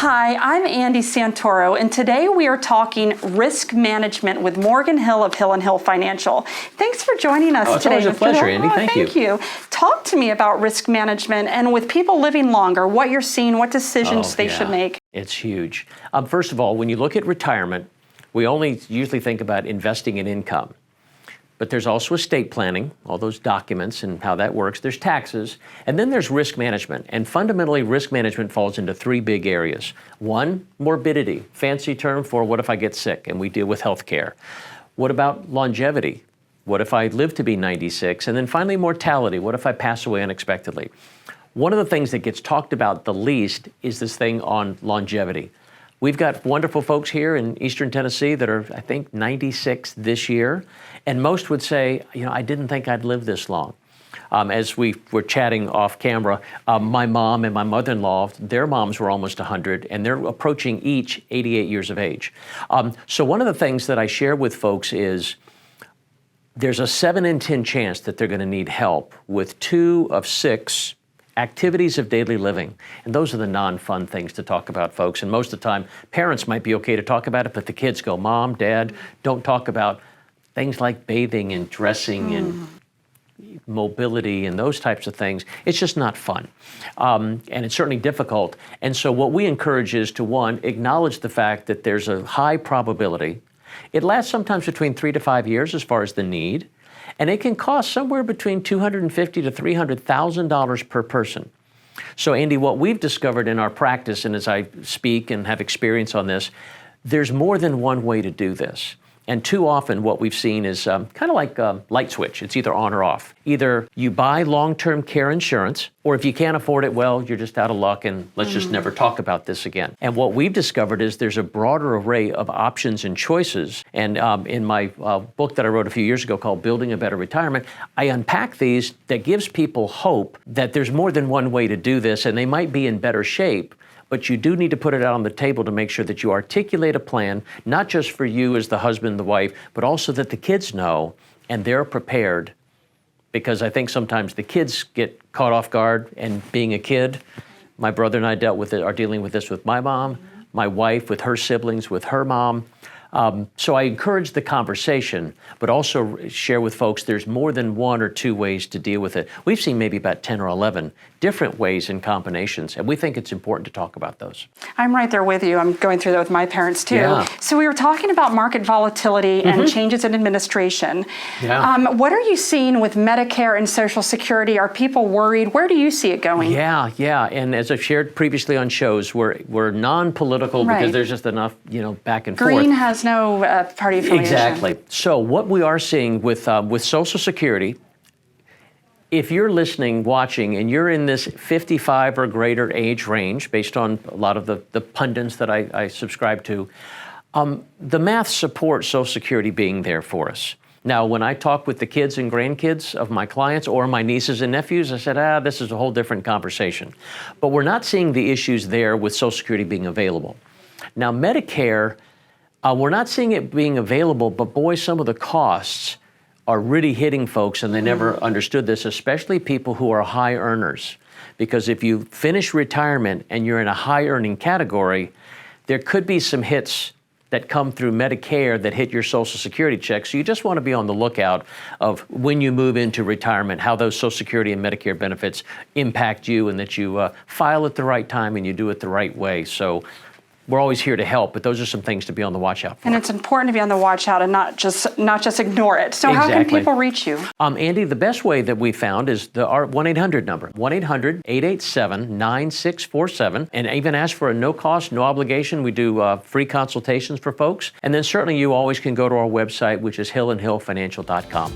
Hi, I'm Andy Santoro, and today we are talking risk management with Morgan Hill of Hill & Hill Financial. Thanks for joining us today. It's always a pleasure, Andy. Thank you. Talk to me about risk management and with people living longer, what you're seeing, what decisions they should make. It's huge. First of all, when you look at retirement, we only usually think about investing in income. But there's also estate planning, all those documents and how that works. There's taxes, and then there's risk management. And fundamentally, risk management falls into three big areas. One, morbidity, fancy term for what if I get sick, and we deal with health care. What about longevity? What if I live to be 96? And then finally, mortality. What if I pass away unexpectedly? One of the things that gets talked about the least is this thing on longevity. We've got wonderful folks here in Eastern Tennessee that are, I think, 96 this year. And most would say, I didn't think I'd live this long. As we were chatting off camera, my mom and my mother-in-law, their moms were almost 100, and they're approaching each 88 years of age. So one of the things that I share with folks is there's a 7 in 10 chance that they're going to need help with 2 of 6 activities of daily living. And those are the non-fun things to talk about, folks. And most of the time, parents might be okay to talk about it, but the kids go, Mom, Dad, don't talk about things like bathing and dressing and mobility and those types of things. It's just not fun. And it's certainly difficult. And so what we encourage is to, one, acknowledge the fact that there's a high probability. It lasts sometimes between 3 to 5 years as far as the need. And it can cost somewhere between $250,000 to $300,000 per person. So, Andy, what we've discovered in our practice, and as I speak and have experience on this, there's more than one way to do this. And too often what we've seen is kind of like a light switch. It's either on or off. Either you buy long-term care insurance, or if you can't afford it, well, you're just out of luck and let's just never talk about this again. And what we've discovered is there's a broader array of options and choices. And in my book that I wrote a few years ago called Building a Better Retirement, I unpack these that gives people hope that there's more than one way to do this and they might be in better shape. But you do need to put it out on the table to make sure that you articulate a plan, not just for you as the husband, the wife, but also that the kids know and they're prepared. Because I think sometimes the kids get caught off guard, and being a kid, my brother and I are dealing with this with my mom, my wife with her siblings, with her mom. So I encourage the conversation, but also share with folks there's more than 1 or 2 ways to deal with it. We've seen maybe about 10 or 11 different ways and combinations, and we think it's important to talk about those. I'm right there with you. I'm going through that with my parents too. Yeah. So we were talking about market volatility and changes in administration. Yeah. What are you seeing with Medicare and Social Security? Are people worried? Where do you see it going? Yeah. And as I've shared previously on shows, we're non-political because there's just enough, back and forth. Green has no party affiliation. Exactly. So what we are seeing with Social Security, if you're listening, watching, and you're in this 55 or greater age range, based on a lot of the pundits that I subscribe to, the math supports Social Security being there for us. Now, when I talk with the kids and grandkids of my clients or my nieces and nephews, I said, this is a whole different conversation. But we're not seeing the issues there with Social Security being available. Now, Medicare, we're not seeing it being available, but boy, some of the costs are really hitting folks, and they never understood this, especially people who are high earners. Because if you finish retirement and you're in a high earning category, there could be some hits that come through Medicare that hit your Social Security check. So you just want to be on the lookout of when you move into retirement, how those Social Security and Medicare benefits impact you, and that you file at the right time and you do it the right way. So we're always here to help, but those are some things to be on the watch out for. And it's important to be on the watch out and not just ignore it. So How can people reach you? Andy, the best way that we found is our 1-800 number, 1-800-887-9647. And even ask for a no cost, no obligation. We do free consultations for folks. And then certainly you always can go to our website, which is hillandhillfinancial.com.